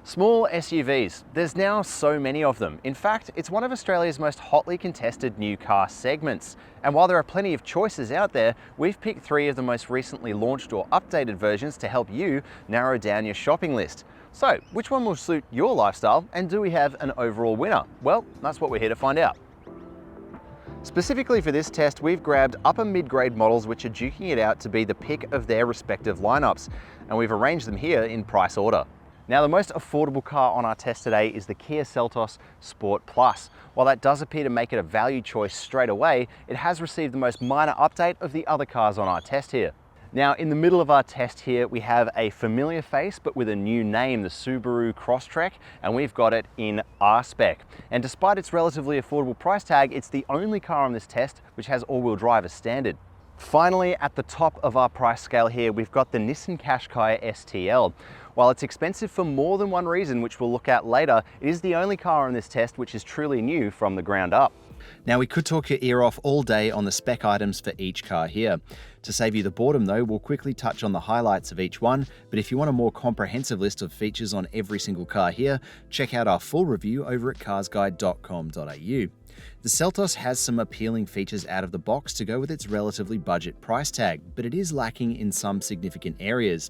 Small SUVs, there's now so many of them. In fact, it's one of Australia's most hotly contested new car segments. And while there are plenty of choices out there, we've picked 3 of the most recently launched or updated versions to help you narrow down your shopping list. So, which one will suit your lifestyle, and do we have an overall winner? Well, that's what we're here to find out. Specifically for this test, we've grabbed upper mid-grade models which are duking it out to be the pick of their respective lineups, and we've arranged them here in price order. Now, the most affordable car on our test today is the Kia Seltos Sport Plus. While that does appear to make it a value choice straight away, it has received the most minor update of the other cars on our test here. Now, in the middle of our test here, we have a familiar face, but with a new name, the Subaru Crosstrek, and we've got it in R-Spec. And despite its relatively affordable price tag, it's the only car on this test which has all-wheel drive as standard. Finally, at the top of our price scale here, we've got the Nissan Qashqai STL. While it's expensive for more than one reason, which we'll look at later, it is the only car on this test which is truly new from the ground up. Now, we could talk your ear off all day on the spec items for each car here. To save you the boredom though, we'll quickly touch on the highlights of each one, but if you want a more comprehensive list of features on every single car here, check out our full review over at carsguide.com.au. The Seltos has some appealing features out of the box to go with its relatively budget price tag, but it is lacking in some significant areas.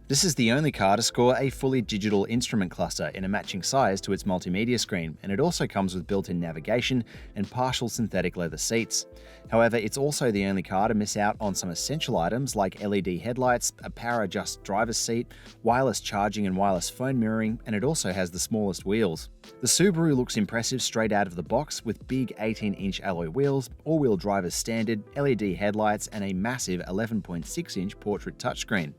This is the only car to score a fully digital instrument cluster in a matching size to its multimedia screen, and it also comes with built-in navigation and partial synthetic leather seats. However, it's also the only car to miss out on some essential items like LED headlights, a power adjust driver's seat, wireless charging and wireless phone mirroring, and it also has the smallest wheels. The Subaru looks impressive straight out of the box with big 18-inch alloy wheels, all-wheel drive as standard, LED headlights, and a massive 11.6-inch portrait touchscreen.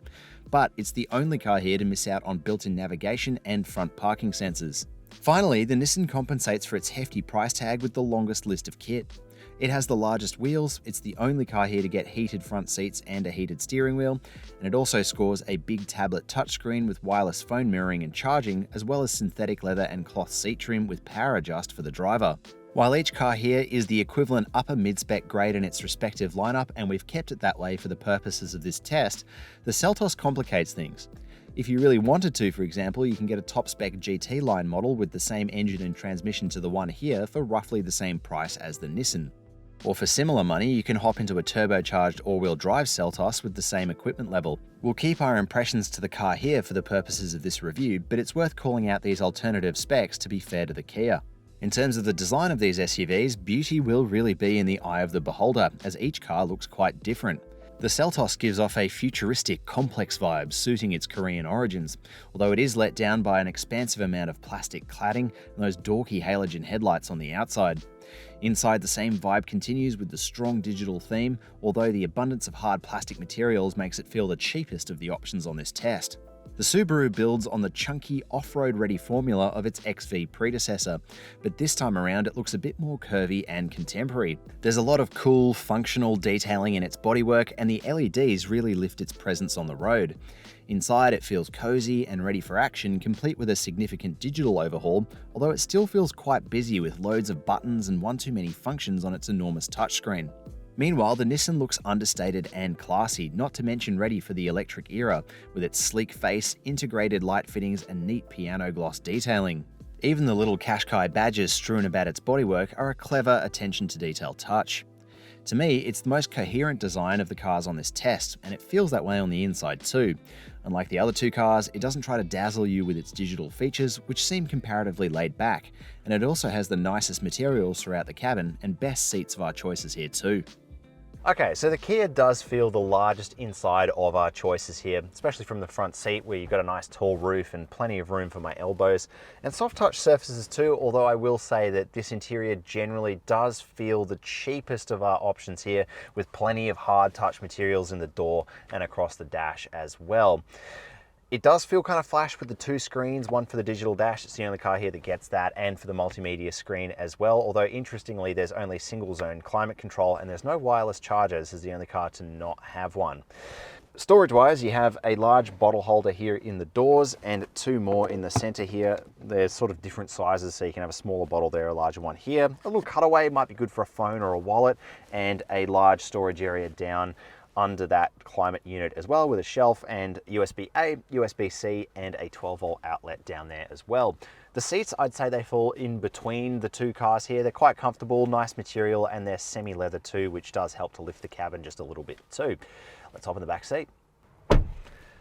But it's the only car here to miss out on built-in navigation and front parking sensors. Finally, the Nissan compensates for its hefty price tag with the longest list of kit. It has the largest wheels, it's the only car here to get heated front seats and a heated steering wheel, and it also scores a big tablet touchscreen with wireless phone mirroring and charging, as well as synthetic leather and cloth seat trim with power adjust for the driver. While each car here is the equivalent upper mid-spec grade in its respective lineup, and we've kept it that way for the purposes of this test, the Seltos complicates things. If you really wanted to, for example, you can get a top-spec GT line model with the same engine and transmission to the one here for roughly the same price as the Nissan. Or for similar money, you can hop into a turbocharged all-wheel drive Seltos with the same equipment level. We'll keep our impressions to the car here for the purposes of this review, but it's worth calling out these alternative specs to be fair to the Kia. In terms of the design of these SUVs, beauty will really be in the eye of the beholder, as each car looks quite different. The Seltos gives off a futuristic, complex vibe, suiting its Korean origins, although it is let down by an expansive amount of plastic cladding and those dorky halogen headlights on the outside. Inside, the same vibe continues with the strong digital theme, although the abundance of hard plastic materials makes it feel the cheapest of the options on this test. The Subaru builds on the chunky, off-road ready formula of its XV predecessor, but this time around it looks a bit more curvy and contemporary. There's a lot of cool, functional detailing in its bodywork, and the LEDs really lift its presence on the road. Inside, it feels cozy and ready for action, complete with a significant digital overhaul, although it still feels quite busy with loads of buttons and one too many functions on its enormous touchscreen. Meanwhile, the Nissan looks understated and classy, not to mention ready for the electric era, with its sleek face, integrated light fittings, and neat piano gloss detailing. Even the little Qashqai badges strewn about its bodywork are a clever attention to detail touch. To me, it's the most coherent design of the cars on this test, and it feels that way on the inside too. Unlike the other two cars, it doesn't try to dazzle you with its digital features, which seem comparatively laid back, and it also has the nicest materials throughout the cabin and best seats of our choices here too. Okay, so the Kia does feel the largest inside of our choices here, especially from the front seat where you've got a nice tall roof and plenty of room for my elbows, and soft touch surfaces too, although I will say that this interior generally does feel the cheapest of our options here, with plenty of hard touch materials in the door and across the dash as well. It does feel kind of flash with the 2 screens, one for the digital dash, it's the only car here that gets that, and for the multimedia screen as well, although interestingly there's only single zone climate control and there's no wireless charger. This is the only car to not have one. Storage wise, you have a large bottle holder here in the doors and 2 more in the center here. They're sort of different sizes, so you can have a smaller bottle there, a larger one here. A little cutaway might be good for a phone or a wallet, and a large storage area down under that climate unit as well, with a shelf and USB-A, USB-C, and a 12-volt outlet down there as well. The seats, I'd say they fall in between the two cars here. They're quite comfortable, nice material, and they're semi-leather too, which does help to lift the cabin just a little bit too. Let's hop in the back seat.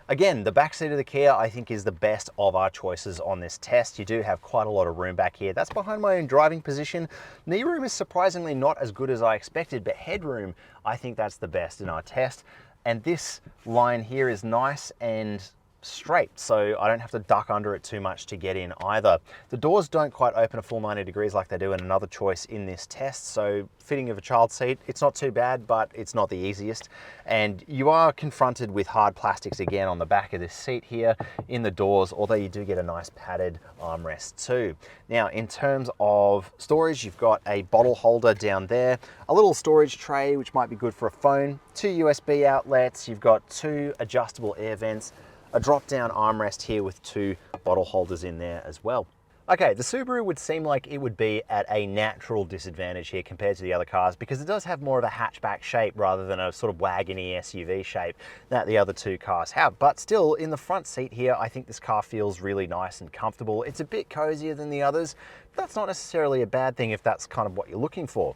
Again, the back seat of the Kia, I think, is the best of our choices on this test. You do have quite a lot of room back here. That's behind my own driving position. Knee room is surprisingly not as good as I expected, but headroom, I think that's the best in our test. And this line here is nice and straight, so I don't have to duck under it too much to get in either. The doors don't quite open a full 90 degrees like they do in another choice in this test, so fitting of a child seat, it's not too bad, but it's not the easiest. And you are confronted with hard plastics again on the back of this seat here in the doors, although you do get a nice padded armrest too. Now, in terms of storage, you've got a bottle holder down there, a little storage tray, which might be good for a phone, 2 USB outlets, you've got 2 adjustable air vents, a drop-down armrest here with 2 bottle holders in there as well. Okay, the Subaru would seem like it would be at a natural disadvantage here compared to the other cars because it does have more of a hatchback shape rather than a sort of wagony SUV shape that the other 2 cars have. But still, in the front seat here, I think this car feels really nice and comfortable. It's a bit cozier than the others. That's not necessarily a bad thing if that's kind of what you're looking for.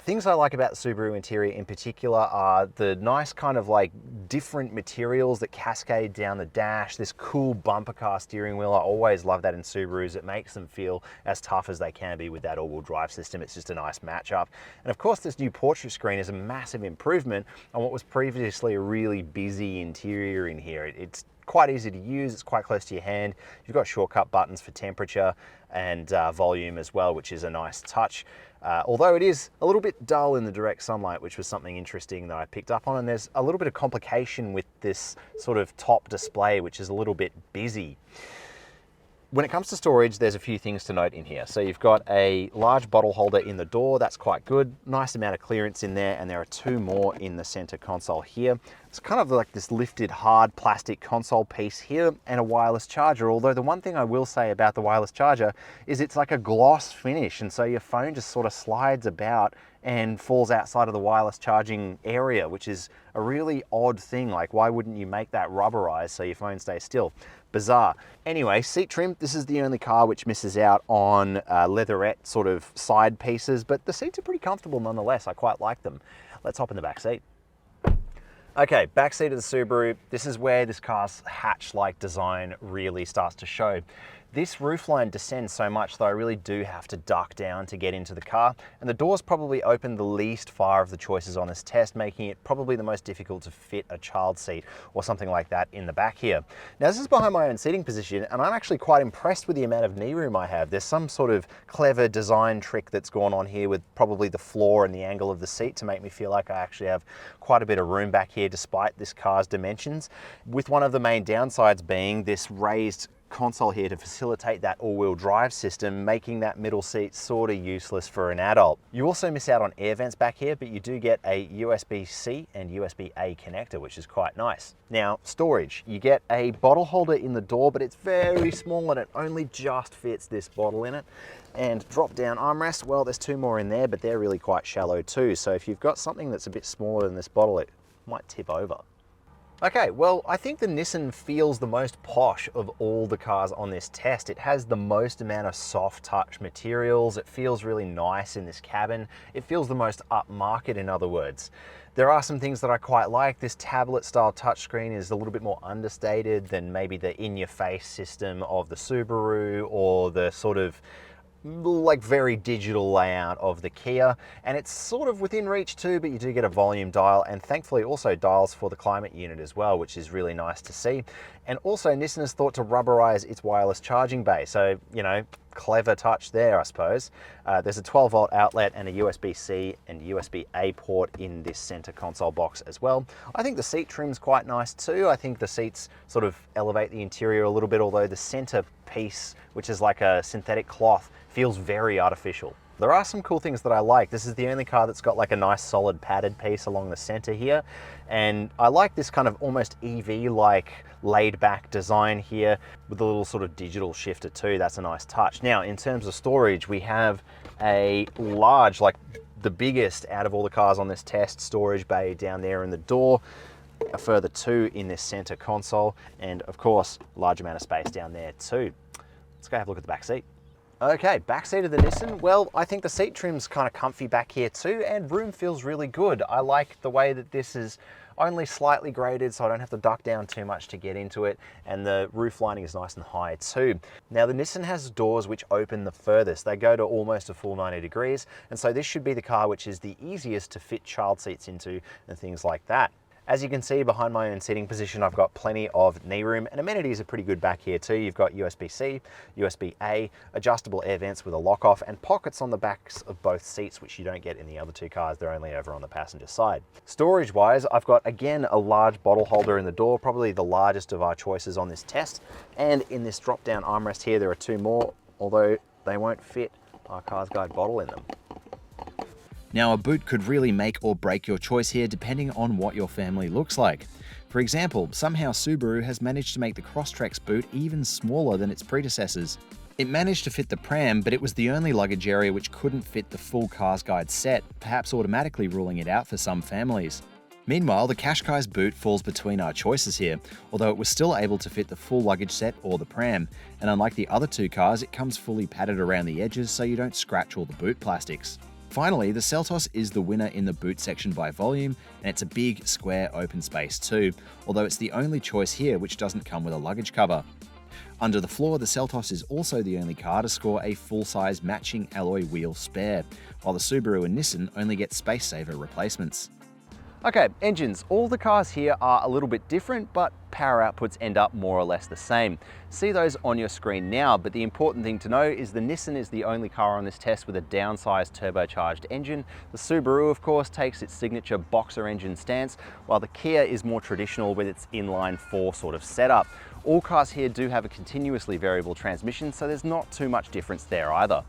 Things I like about the Subaru interior in particular are the nice kind of like different materials that cascade down the dash, this cool bumper car steering wheel. I always love that in Subarus. It makes them feel as tough as they can be with that all-wheel drive system. It's just a nice matchup. And of course, this new portrait screen is a massive improvement on what was previously a really busy interior in here. It's quite easy to use, it's quite close to your hand. You've got shortcut buttons for temperature and volume as well, which is a nice touch. Although it is a little bit dull in the direct sunlight, which was something interesting that I picked up on, and there's a little bit of complication with this sort of top display, which is a little bit busy. When it comes to storage, there's a few things to note in here. So you've got a large bottle holder in the door, that's quite good. Nice amount of clearance in there, and there are 2 more in the center console here. It's kind of like this lifted hard plastic console piece here and a wireless charger. Although the one thing I will say about the wireless charger is it's like a gloss finish, and so your phone just sort of slides about and falls outside of the wireless charging area, which is a really odd thing. Like, why wouldn't you make that rubberized so your phone stays still? Bizarre. Anyway, seat trim, this is the only car which misses out on leatherette sort of side pieces, but the seats are pretty comfortable nonetheless. I quite like them. Let's hop in the back seat. Okay, back seat of the Subaru. This is where this car's hatch-like design really starts to show. This roofline descends so much that I really do have to duck down to get into the car, and the doors probably open the least far of the choices on this test, making it probably the most difficult to fit a child seat or something like that in the back here. Now, this is behind my own seating position, and I'm actually quite impressed with the amount of knee room I have. There's some sort of clever design trick that's gone on here with probably the floor and the angle of the seat to make me feel like I actually have quite a bit of room back here despite this car's dimensions, with one of the main downsides being this raised console here to facilitate that all-wheel drive system, making that middle seat sort of useless for an adult. You also miss out on air vents back here, but you do get a USB-C and USB-A connector, which is quite nice. Now, storage. You get a bottle holder in the door, but it's very small and it only just fits this bottle in it. And drop-down armrest, well, there's 2 more in there, but they're really quite shallow too. So if you've got something that's a bit smaller than this bottle, it might tip over. Okay, well, I think the Nissan feels the most posh of all the cars on this test. It has the most amount of soft touch materials. It feels really nice in this cabin. It feels the most upmarket, in other words. There are some things that I quite like. This tablet style touchscreen is a little bit more understated than maybe the in-your-face system of the Subaru or the sort of like very digital layout of the Kia, and it's sort of within reach too, but you do get a volume dial, and thankfully also dials for the climate unit as well, which is really nice to see. And also Nissan has thought to rubberize its wireless charging bay, so, you know, clever touch there, I suppose. There's a 12-volt outlet and a USB-C and USB-A port in this center console box as well. I think the seat trim's quite nice too. I think the seats sort of elevate the interior a little bit, although the center piece, which is like a synthetic cloth, feels very artificial. There are some cool things that I like. This is the only car that's got like a nice solid padded piece along the center here. And I like this kind of almost EV-like laid back design here with a little sort of digital shifter too. That's a nice touch. Now, in terms of storage, we have a large, like the biggest out of all the cars on this test. Storage bay down there in the door, a further 2 in this center console, and of course, large amount of space down there too. Let's go have a look at the back seat. Okay, back seat of the Nissan. Well, I think the seat trim's kind of comfy back here too, and room feels really good. I like the way that this is only slightly graded, so I don't have to duck down too much to get into it, and the roof lining is nice and high too. Now, the Nissan has doors which open the furthest. They go to almost a full 90 degrees, and so this should be the car which is the easiest to fit child seats into and things like that. As you can see behind my own seating position, I've got plenty of knee room, and amenities are pretty good back here too. You've got USB-C, USB-A, adjustable air vents with a lock-off, and pockets on the backs of both seats, which you don't get in the other 2 cars. They're only over on the passenger side. Storage-wise, I've got, again, a large bottle holder in the door, probably the largest of our choices on this test. And in this drop-down armrest here, there are 2 more, although they won't fit our CarsGuide bottle in them. Now, a boot could really make or break your choice here depending on what your family looks like. For example, somehow Subaru has managed to make the Crosstrek's boot even smaller than its predecessors. It managed to fit the pram, but it was the only luggage area which couldn't fit the full CarsGuide set, perhaps automatically ruling it out for some families. Meanwhile, the Qashqai's boot falls between our choices here, although it was still able to fit the full luggage set or the pram, and unlike the other 2 cars, it comes fully padded around the edges so you don't scratch all the boot plastics. Finally, the Seltos is the winner in the boot section by volume, and it's a big, square, open space too, although it's the only choice here which doesn't come with a luggage cover. Under the floor, the Seltos is also the only car to score a full-size matching alloy wheel spare, while the Subaru and Nissan only get space-saver replacements. Okay, engines. All the cars here are a little bit different, but power outputs end up more or less the same. See those on your screen now, but the important thing to know is the Nissan is the only car on this test with a downsized turbocharged engine. The Subaru, of course, takes its signature boxer engine stance, while the Kia is more traditional with its inline 4 sort of setup. All cars here do have a continuously variable transmission, so there's not too much difference there either.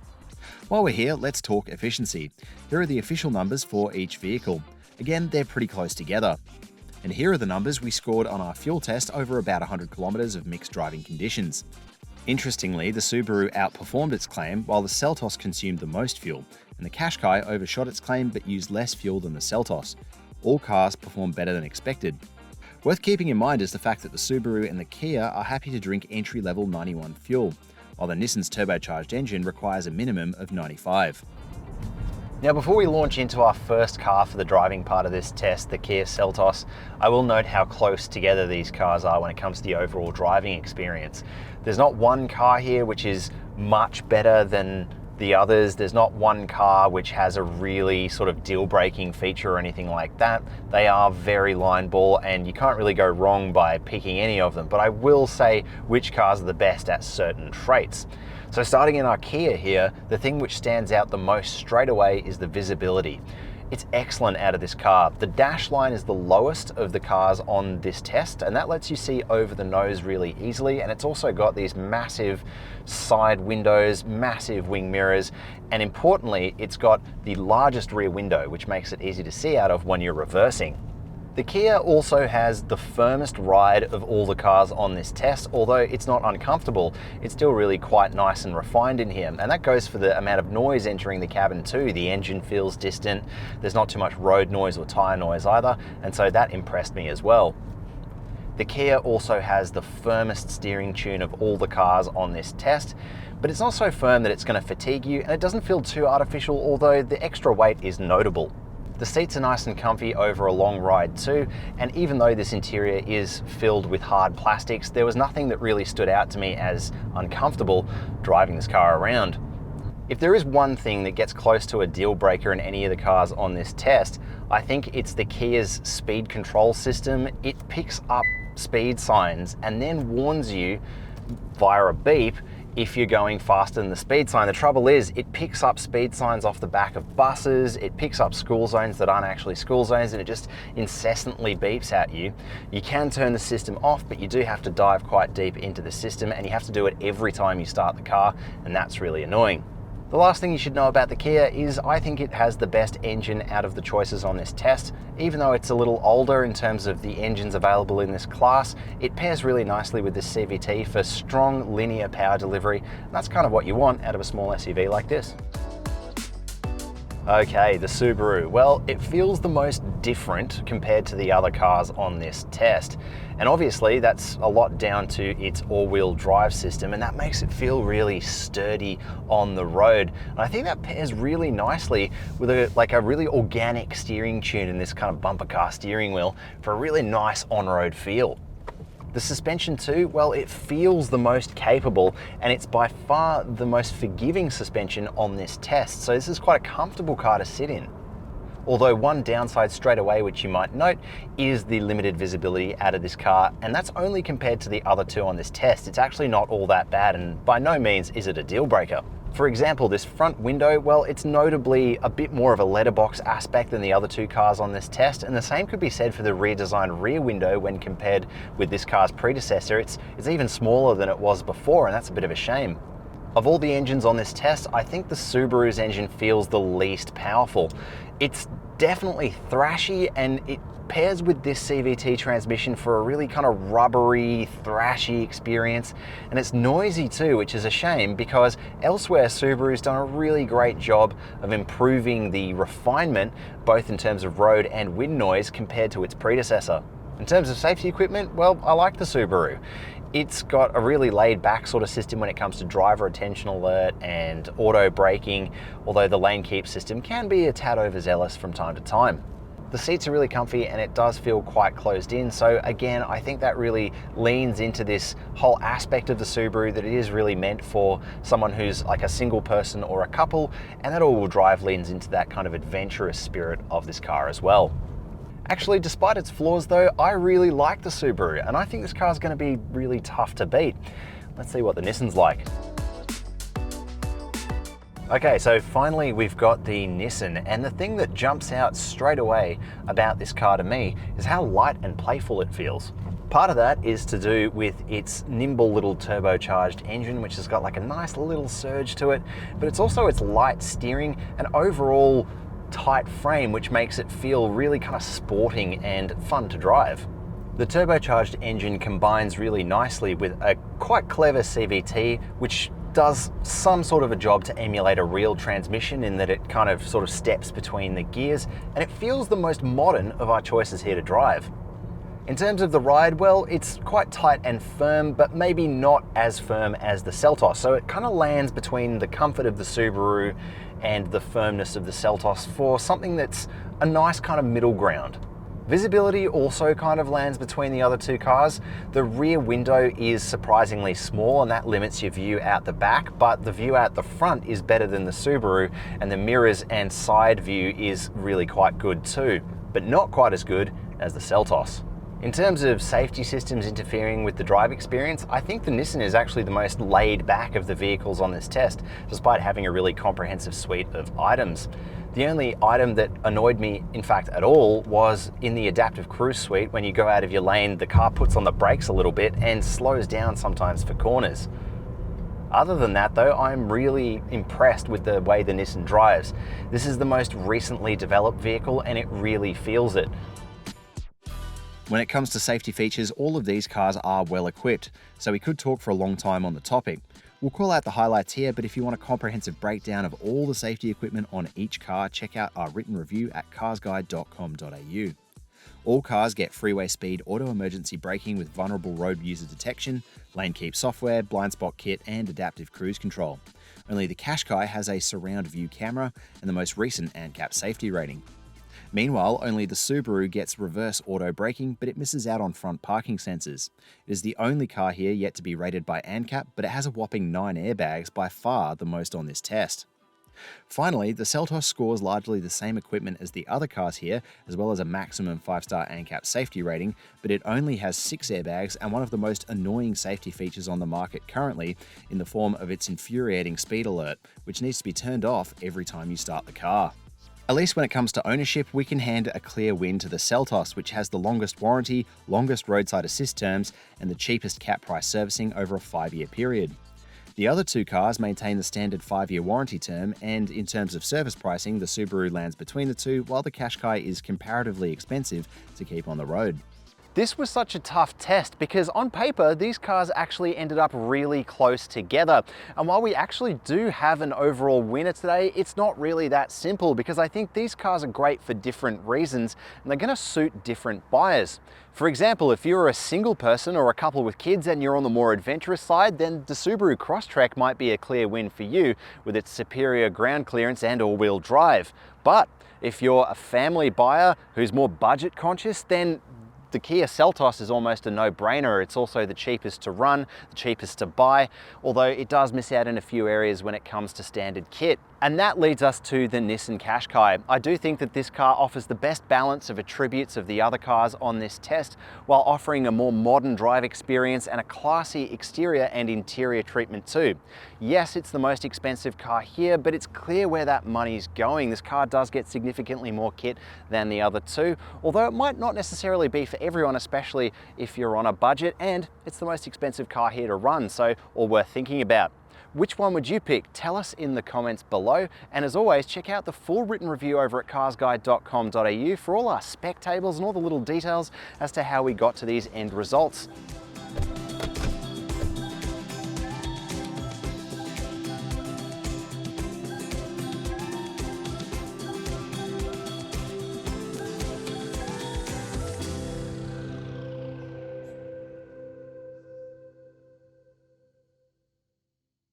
While we're here, let's talk efficiency. Here are the official numbers for each vehicle. Again, they're pretty close together. And here are the numbers we scored on our fuel test over about 100 kilometers of mixed driving conditions. Interestingly, the Subaru outperformed its claim while the Seltos consumed the most fuel, and the Qashqai overshot its claim but used less fuel than the Seltos. All cars performed better than expected. Worth keeping in mind is the fact that the Subaru and the Kia are happy to drink entry-level 91 fuel, while the Nissan's turbocharged engine requires a minimum of 95. Now, before we launch into our first car for the driving part of this test, the Kia Seltos, I will note how close together these cars are when it comes to the overall driving experience. There's not one car here which is much better than the others. There's not one car which has a really sort of deal-breaking feature or anything like that. They are very line ball, and you can't really go wrong by picking any of them, but I will say which cars are the best at certain traits. So starting in our Kia here, the thing which stands out the most straight away is the visibility. It's excellent out of this car. The dash line is the lowest of the cars on this test, and that lets you see over the nose really easily, and it's also got these massive side windows, massive wing mirrors, and importantly, it's got the largest rear window, which makes it easy to see out of when you're reversing. The Kia also has the firmest ride of all the cars on this test. Although it's not uncomfortable, it's still really quite nice and refined in here. And that goes for the amount of noise entering the cabin too. The engine feels distant, there's not too much road noise or tire noise either, and so that impressed me as well. The Kia also has the firmest steering tune of all the cars on this test, but it's not so firm that it's going to fatigue you, and it doesn't feel too artificial, although the extra weight is notable. The seats are nice and comfy over a long ride too, and even though this interior is filled with hard plastics, there was nothing that really stood out to me as uncomfortable driving this car around. If there is one thing that gets close to a deal breaker in any of the cars on this test, I think it's the Kia's speed control system. It picks up speed signs and then warns you via a beep if you're going faster than the speed sign. The trouble is, it picks up speed signs off the back of buses, it picks up school zones that aren't actually school zones, and it just incessantly beeps at you. You can turn the system off, but you do have to dive quite deep into the system, and you have to do it every time you start the car, and that's really annoying. The last thing you should know about the Kia is I think it has the best engine out of the choices on this test. Even though it's a little older in terms of the engines available in this class, it pairs really nicely with this CVT for strong linear power delivery. And that's kind of what you want out of a small SUV like this. Okay, the Subaru. Well, it feels the most different compared to the other cars on this test. And obviously that's a lot down to its all-wheel drive system, and that makes it feel really sturdy on the road. And I think that pairs really nicely with a really organic steering tune in this kind of bumper car steering wheel for a really nice on-road feel. The suspension too, well, it feels the most capable, and it's by far the most forgiving suspension on this test. So this is quite a comfortable car to sit in. Although one downside straight away, which you might note, is the limited visibility out of this car, and that's only compared to the other two on this test. It's actually not all that bad, and by no means is it a deal breaker. For example, this front window, well, it's notably a bit more of a letterbox aspect than the other two cars on this test, and the same could be said for the redesigned rear window when compared with this car's predecessor. It's even smaller than it was before, and that's a bit of a shame. Of all the engines on this test, I think the Subaru's engine feels the least powerful. It's definitely thrashy, and it pairs with this CVT transmission for a really kind of rubbery, thrashy experience. And it's noisy too, which is a shame because elsewhere Subaru's done a really great job of improving the refinement, both in terms of road and wind noise compared to its predecessor. In terms of safety equipment, well, I like the Subaru. It's got a really laid back sort of system when it comes to driver attention alert and auto braking, although the lane keep system can be a tad overzealous from time to time. The seats are really comfy and it does feel quite closed in. So again, I think that really leans into this whole aspect of the Subaru that it is really meant for someone who's like a single person or a couple, and that all-wheel drive leans into that kind of adventurous spirit of this car as well. Actually, despite its flaws though, I really like the Subaru, and I think this car is going to be really tough to beat. Let's see what the Nissan's like. Okay, so finally we've got the Nissan, and the thing that jumps out straight away about this car to me is how light and playful it feels. Part of that is to do with its nimble little turbocharged engine, which has got like a nice little surge to it, but it's also its light steering and overall tight frame, which makes it feel really kind of sporting and fun to drive. The turbocharged engine combines really nicely with a quite clever CVT, which does some sort of a job to emulate a real transmission in that it kind of sort of steps between the gears, and it feels the most modern of our choices here to drive. In terms of the ride, well, it's quite tight and firm, but maybe not as firm as the Seltos, so it kind of lands between the comfort of the Subaru and the firmness of the Seltos for something that's a nice kind of middle ground. Visibility also kind of lands between the other two cars. The rear window is surprisingly small, and that limits your view out the back, but the view out the front is better than the Subaru, and the mirrors and side view is really quite good too, but not quite as good as the Seltos. In terms of safety systems interfering with the drive experience, I think the Nissan is actually the most laid back of the vehicles on this test, despite having a really comprehensive suite of items. The only item that annoyed me, in fact, at all, was in the adaptive cruise suite. When you go out of your lane, the car puts on the brakes a little bit and slows down sometimes for corners. Other than that though, I'm really impressed with the way the Nissan drives. This is the most recently developed vehicle and it really feels it. When it comes to safety features, all of these cars are well equipped, so we could talk for a long time on the topic. We'll call out the highlights here, but if you want a comprehensive breakdown of all the safety equipment on each car, check out our written review at carsguide.com.au. All cars get freeway speed auto emergency braking with vulnerable road user detection, lane keep software, blind spot kit, and adaptive cruise control. Only the Qashqai has a surround view camera and the most recent ANCAP safety rating. Meanwhile, only the Subaru gets reverse auto braking, but it misses out on front parking sensors. It is the only car here yet to be rated by ANCAP, but it has a whopping 9 airbags, by far the most on this test. Finally, the Seltos scores largely the same equipment as the other cars here, as well as a maximum 5-star ANCAP safety rating, but it only has 6 airbags and one of the most annoying safety features on the market currently in the form of its infuriating speed alert, which needs to be turned off every time you start the car. At least when it comes to ownership, we can hand a clear win to the Seltos, which has the longest warranty, longest roadside assist terms, and the cheapest cap price servicing over a 5-year period. The other two cars maintain the standard 5-year warranty term, and in terms of service pricing, the Subaru lands between the two, while the Qashqai is comparatively expensive to keep on the road. This was such a tough test because on paper, these cars actually ended up really close together. And while we actually do have an overall winner today, it's not really that simple because I think these cars are great for different reasons and they're gonna suit different buyers. For example, if you're a single person or a couple with kids and you're on the more adventurous side, then the Subaru Crosstrek might be a clear win for you with its superior ground clearance and all-wheel drive. But if you're a family buyer who's more budget conscious, then the Kia Seltos is almost a no-brainer. It's also the cheapest to run, the cheapest to buy, although it does miss out in a few areas when it comes to standard kit. And that leads us to the Nissan Qashqai. I do think that this car offers the best balance of attributes of the other cars on this test, while offering a more modern drive experience and a classy exterior and interior treatment too. Yes, it's the most expensive car here, but it's clear where that money's going. This car does get significantly more kit than the other two, although it might not necessarily be for everyone, especially if you're on a budget, and it's the most expensive car here to run, so all worth thinking about. Which one would you pick? Tell us in the comments below. And as always, check out the full written review over at carsguide.com.au for all our spec tables and all the little details as to how we got to these end results.